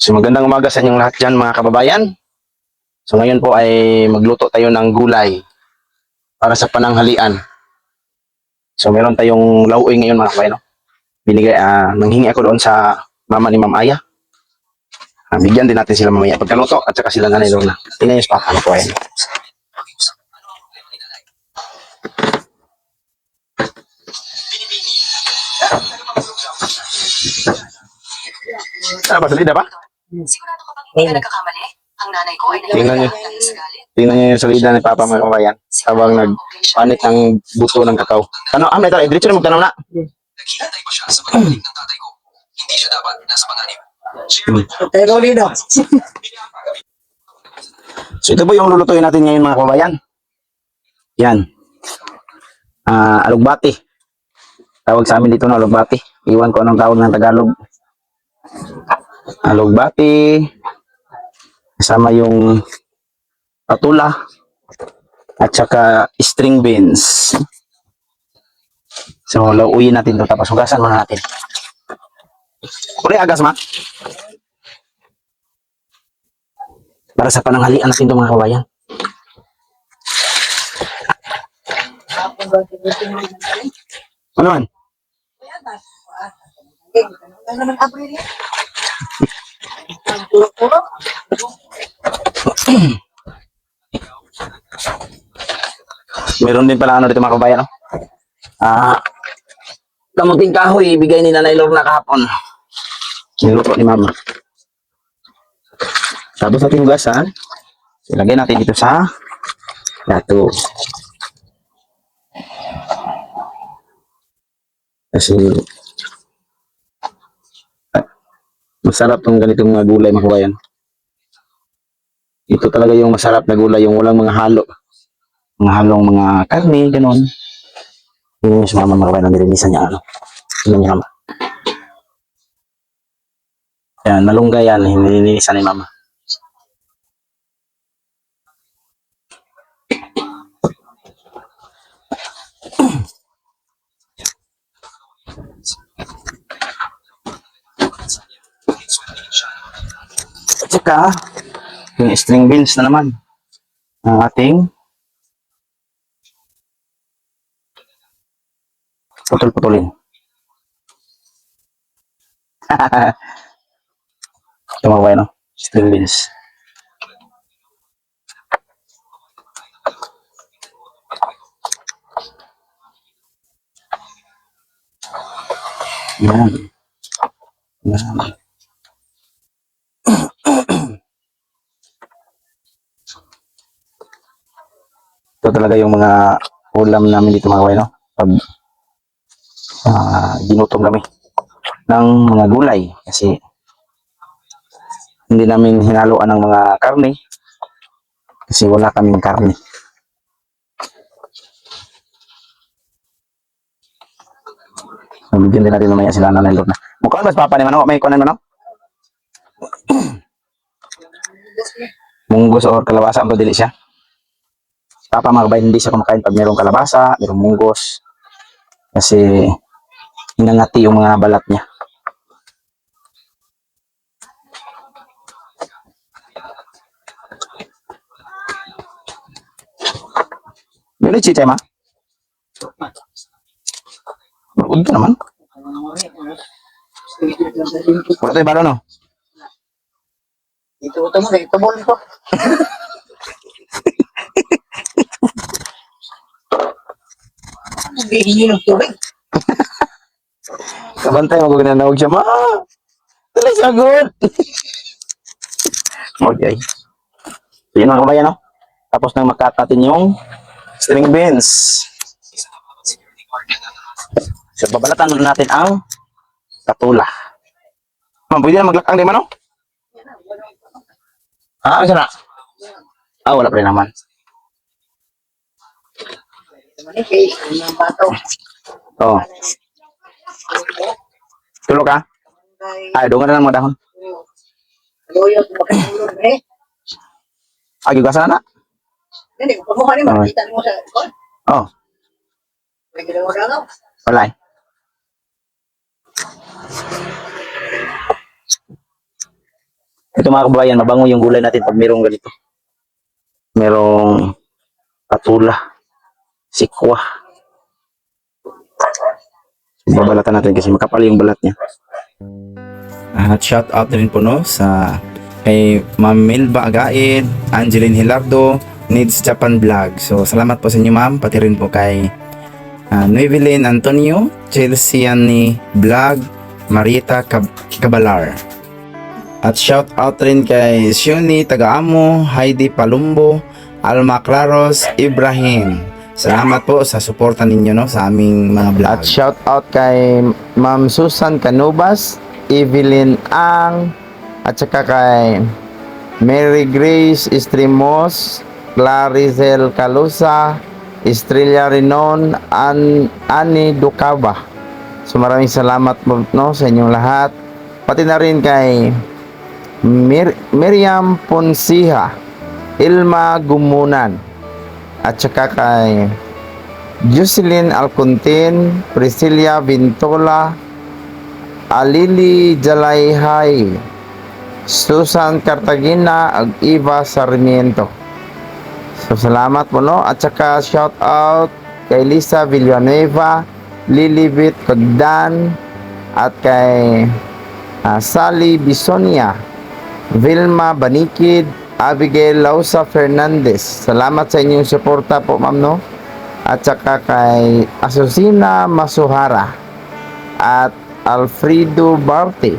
So magandang umaga sa inyong lahat dyan mga kababayan. So ngayon po ay magluto tayo ng gulay para sa pananghalian. So meron tayong lauoy ngayon mga kababayan. No? Nanghingi ako doon sa mama ni Ma'am Aya. Bigyan din natin sila mamaya pagkaluto at saka sila nanay Lorna. Tingnan yung spot. Ano po ay. Ba, salida ba? Sigurado ka bang hindi ka nagkakamali? Ang nanay ko ay Tingnan niyo. dahil sa galit. Tingnan niyo yung salida ni Papa mga kababayan habang nagpanit ng buto ng kakao. Ano, may tara, diretso na magtanong na. Naghihintay pa siya sa pagbalik ng tatay ko. Hindi siya dapat nasa panganib. Pero dito. So ito po yung lulutuin natin ngayon mga kababayan. Yan. Alugbati. Tawag sa amin dito na alugbati. Iwan ko anong tawag ng Tagalog. Alugbati. Kasama yung patula. At saka string beans. So lauuyin natin ito tapos hugasan muna natin. Uri agas ma. Para sa pananghalian natin ito mga kababayan. Ano man? Meron din pala ano dito mga kababayan, no? Kamuting kahoy, ibigay ni Nanay Lorna kahapon. Niluto ni Mama. Tapos natin hugasan. Ilagay natin dito sa plato. Kasi masarap tong ganitong mga gulay mga kabayan. Ito talaga yung masarap na gulay, yung walang mga halo. Mga halong mga karne, gano'n. Yun yung sumama mga kabayan na nilinisan niya, ano. Yun niya, Mama. Yan, malunggay yan, nilinisan ni Mama. At saka, yung string beans na naman. Ang ating putol-putulin. Tumaway, no? String beans. Yan. Yan. Ito talaga yung mga ulam namin dito mga kawain, no? Pag ginutom kami ng mga gulay kasi hindi namin hinaluan ng mga karne kasi wala kaming karne. So, bigyan din natin mamaya sila Nanay Lorna. Mukhang mas papa ni Manok, may kunan Manok? Munggos or kalabasa ang dili siya. Papa mga kabayan, hindi siya kumakain pag mayroong kalabasa, mayroong munggos. Kasi hinangati yung mga balat niya. Meron si Chema? Huwag ka naman. Wala tayo balo, no? Ito mo, ito mo ko. Hindi ng tubig. Kabantay mo kung nanawag siya, ma! Tuloy sagot! Okay. So yun mga kabayan, no? Tapos nang makatatin yung string beans. So babalatan muna natin ang katula. Ma'am, pwede na maglakang di man, no? Ano siya na? Wala pa rin naman. Oo. Tulo ka? Dungan na lang mga dahon. Gigasan na? Hindi, pagmukha niyo, makita mo sa ikon. Oo. May ginawa ka nga. Wala eh. Ito mga kababayan, mabango yung gulay natin pag merong ganito. Merong patula, sikwa. Babalatan natin kasi makapal yung balat niya. At shout out rin po no sa kay Ma'am Melba Agaid, Angeline Hilardo, Needs Japan Vlog. So salamat po sa inyo ma'am, pati rin po kay Nuevelyn Antonio, Chelsea Annie Vlog, Marita Cabalar. At shout out rin kay Shuni Tagaamo, Heidi Palumbo, Alma Claros, Ibrahim. Salamat po sa suporta ninyo no sa aming mga vlog. At shout out kay Ma'am Susan Canubas, Evelyn Ang, at saka kay Mary Grace Estremos, Clarizel Calusa, Estrella Rinon, Ani Ducaba. So maraming salamat po no sa inyong lahat. Pati na rin kay Miriam Ponsiha, Ilma Gumunan, at saka kay Jocelyn Alcontin, Priscilla Vintola, Alili Jalayhay, Susan Cartagena, ag Eva Sarmiento. So salamat po no. At saka shout out kay Lisa Villanueva, Lilibet Cagdan, at kay Sally Bisonia, Vilma Banikid, Abigail Lausa Fernandez. Salamat sa inyong suporta po ma'am no. At saka kay Asusina Masuhara at Alfredo Barte,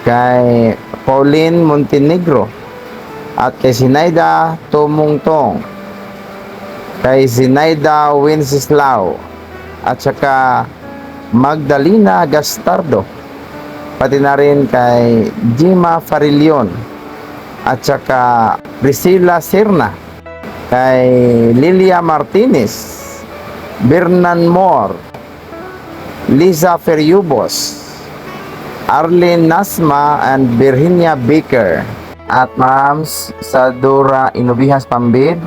kay Pauline Montenegro, at kay Sinaida Tumungtong, kay Sinaida Wenceslao, at saka Magdalena Gastardo, pati na rin kay Jima Farilion, at saka Priscilla Serna, kay Lilia Martinez, Bernan Moore, Lisa Feriubos, Arlene Nasma, and Virginia Baker. At Ma'ams Sadora Inubihas Pambid,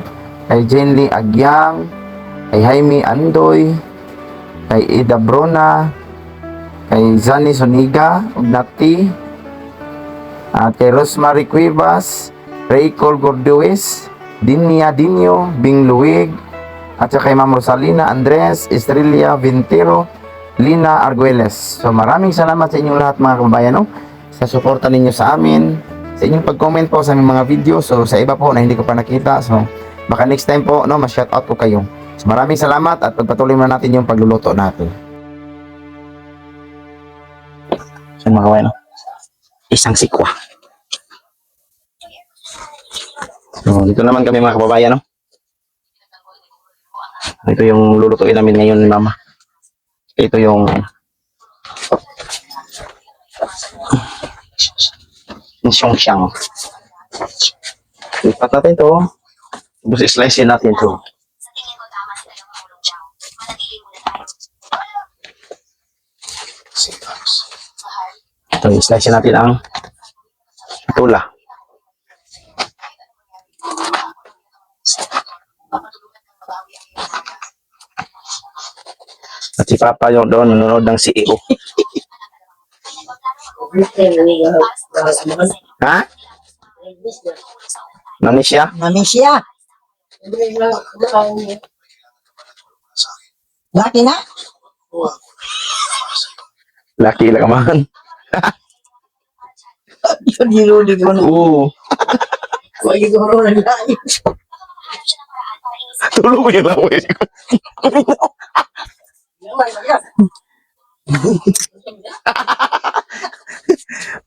kay Jenly Agyang, kay Jaime Andoy, kay Ida Brona, kay Zani Soniga Ugnati, at kay Rosemary Cuevas, Raycol Gordoes, Dinya Dinyo, Bing Luwig, at saka kay Ma'am Rosalina Andres, Estrella Vintero, Lina Arguelles. So maraming salamat sa inyong lahat mga kababayan no, sa suporta ninyo sa amin, sa inyong pag-comment po sa aming mga video. So sa iba po na hindi ko pa nakita, so baka next time po no, ma-shoutout ko kayo. So maraming salamat at pagpatuloy na natin yung pagluluto natin. So mga kababayan no, isang sikwa. So dito naman kami mga kababayan no. Ito yung lulutuin namin ngayon ni mama. Ito yung siyang. Lipat natin ito. Tapos slice natin ito. Ito, slice natin ang tula. At si Papa yung doon nanonood ng CEO. Ha? Nani siya? Mami siya. Laki na? Laki lang man. Yun, niluli ko na. Oo. Huwag ko rin na. Tulog ko yung laway.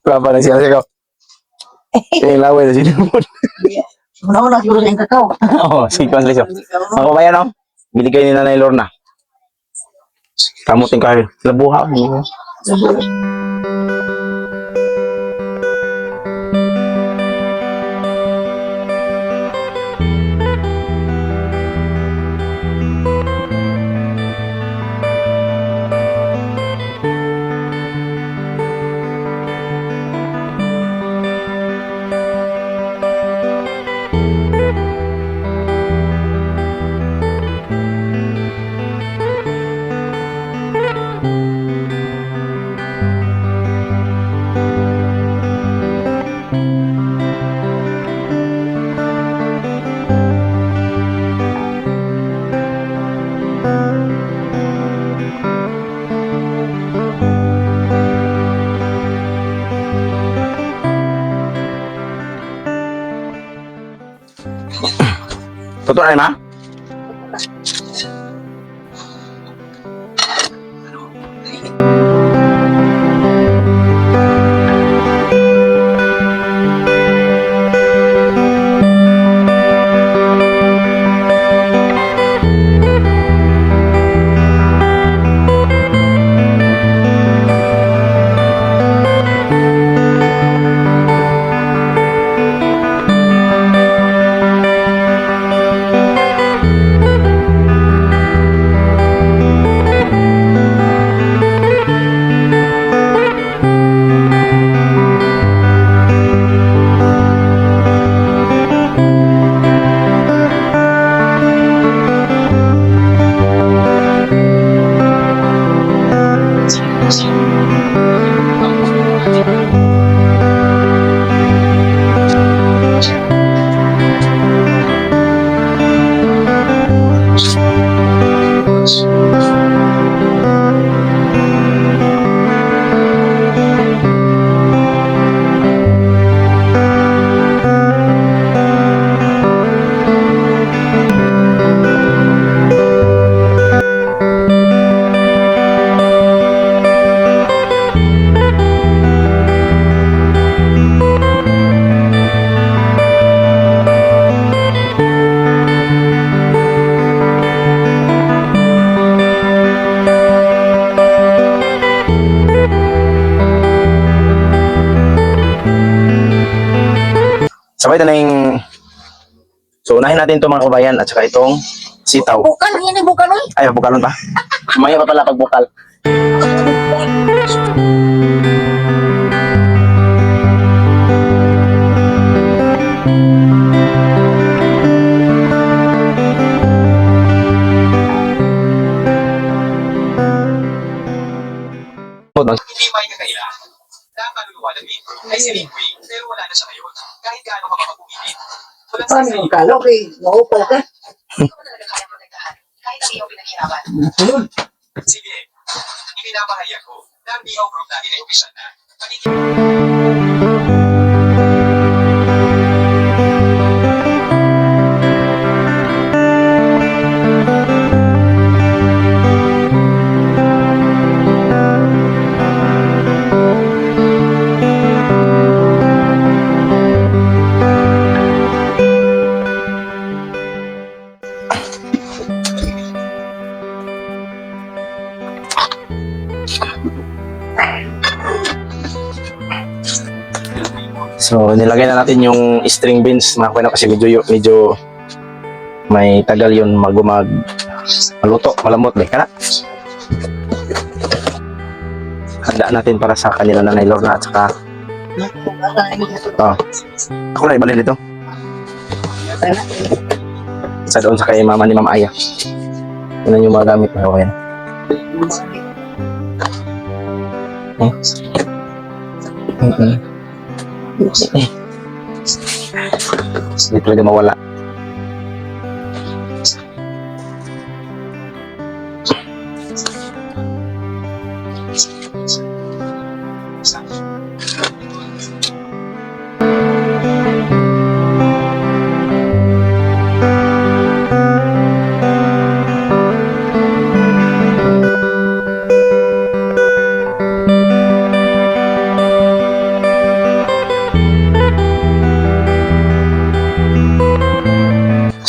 Papa na siya ko. Yung laway na sinimod. Una-una siguro sa kakao. Oo, si Kwan Lisyo. Mga kabayan no, binigay ni Nanay Lorna. Kamutin kayo. Labuha. Luto na ma? Sabay na yung... So, unahin natin itong mga kabayan at saka itong sitaw. Bukal, yan yung bukal, oy. Ay, bukalon ba? Maya pa pala pag bukal. Hindi may kakailangan. Na ang kaluluwa ng Lin ay si Lin Wei, pero wala na siya ngayon. Kahit gaano ka pa mapumilit. Walang Paano sasali. yung kalo, kay maupaw ka? Hindi ko talaga kaya protektahan. Kahit ang iyong pinaghirapan. Ayun. Sige, ipinapahayag ko na ang Bihaw Group natin ay opisyal na. Pagiging So, nilagay na natin yung string beans mga kabayan kasi medyo may tagal yun maluto, malambot. Ka na. Handa natin para sa kanila Nanay Lorna at saka ako na ibalhin dito sa doon sa kay mama ni Ma'am Aya. Yun yung mga gamit mga kabayan. Hindi talaga mawala.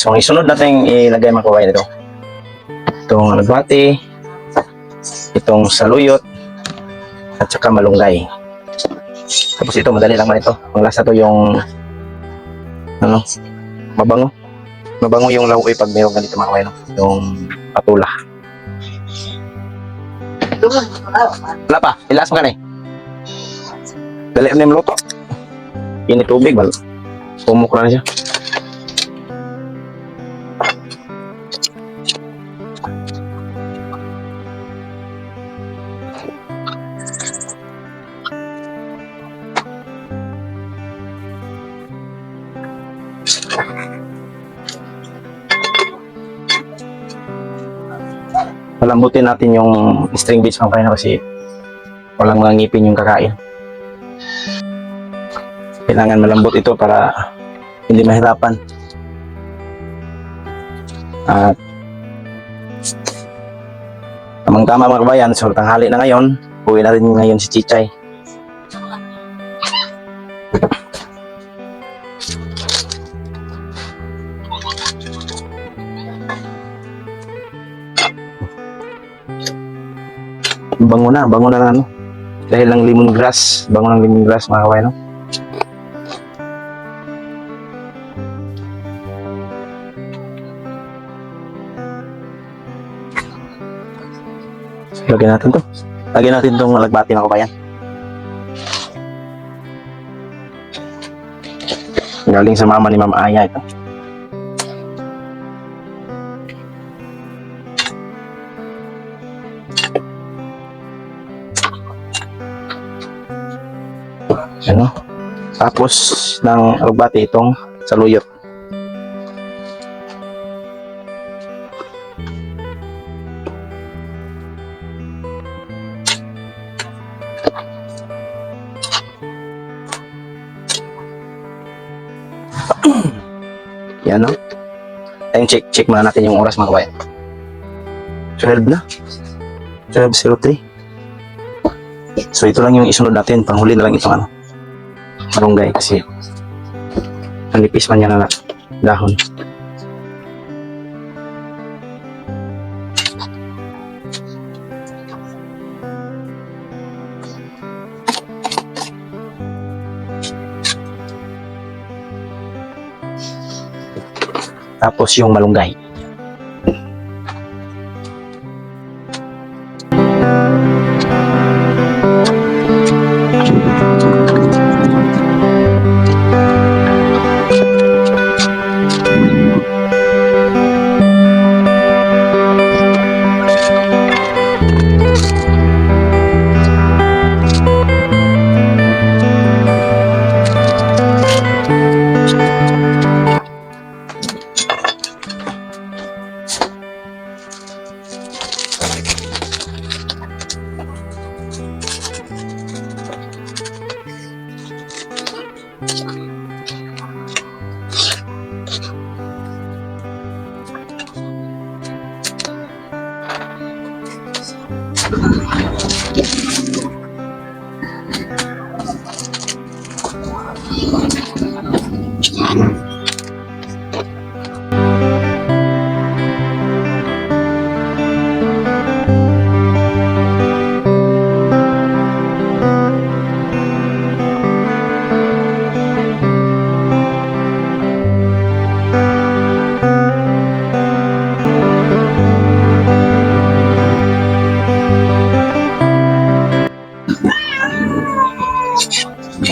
So, ang isunod natin ilagay mga kabayan ito. Itong nagbati, itong saluyot, at saka malunggay. Tapos ito, madali lang man ito. Ang lasa to yung mabango. Mabango yung lauoy pag mayroong ganito mga kabayan. Yung patula. Wala pa, ilas mo ka na eh. Dali na yung luto. Init tubig, pumukra na siya. Palambutin natin yung string beans mga kabayan kasi walang mga ngipin yung kakain. Kailangan malambot ito para hindi mahirapan. At tamang-tama mga kabayan, so tanghali na ngayon. Uwi na rin ngayon si Chichay. Bango na ng ano. Dahil ng lemongrass, bango ng lemongrass mga kabayan, no? Lagyan natin to. Lagyan natin tong alagbati mga kabayan. Galing sa mama ni Mama Aya ito. Ano? Tapos ng alagbati itong saluyot. Yan, no? Time check muna natin yung oras mga kabayan. 12 na. 12:03. So ito lang yung isunod natin. Panghuli na lang itong ano, malunggay kasi nanipis man yan na dahon. Tapos yung malunggay.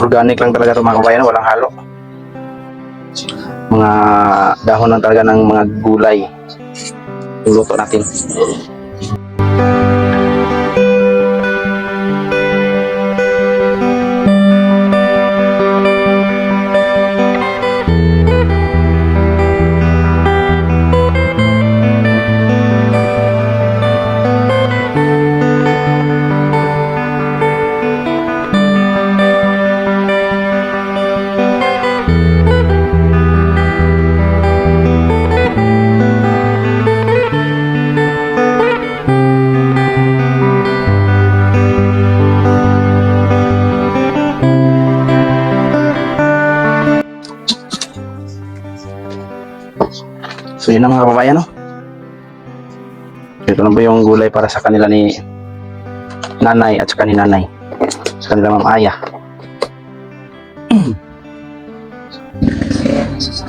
Organic lang talaga ito mga kabayan, walang halo. Mga dahon lang talaga ng mga gulay. Luluto natin. So yun na mga kababayan, no? Ito na ba yung gulay para sa kanila ni nanay at sa ni nanay, sa kanila Ma'am Aya.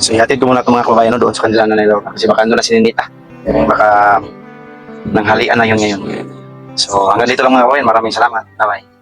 So ihatid ko muna itong mga kababayan, no, doon sa kanila nanay daw kasi baka doon na si Ninita, baka nanghalian na yun ngayon. So hanggang dito lang mga kababayan, maraming salamat, bye bye.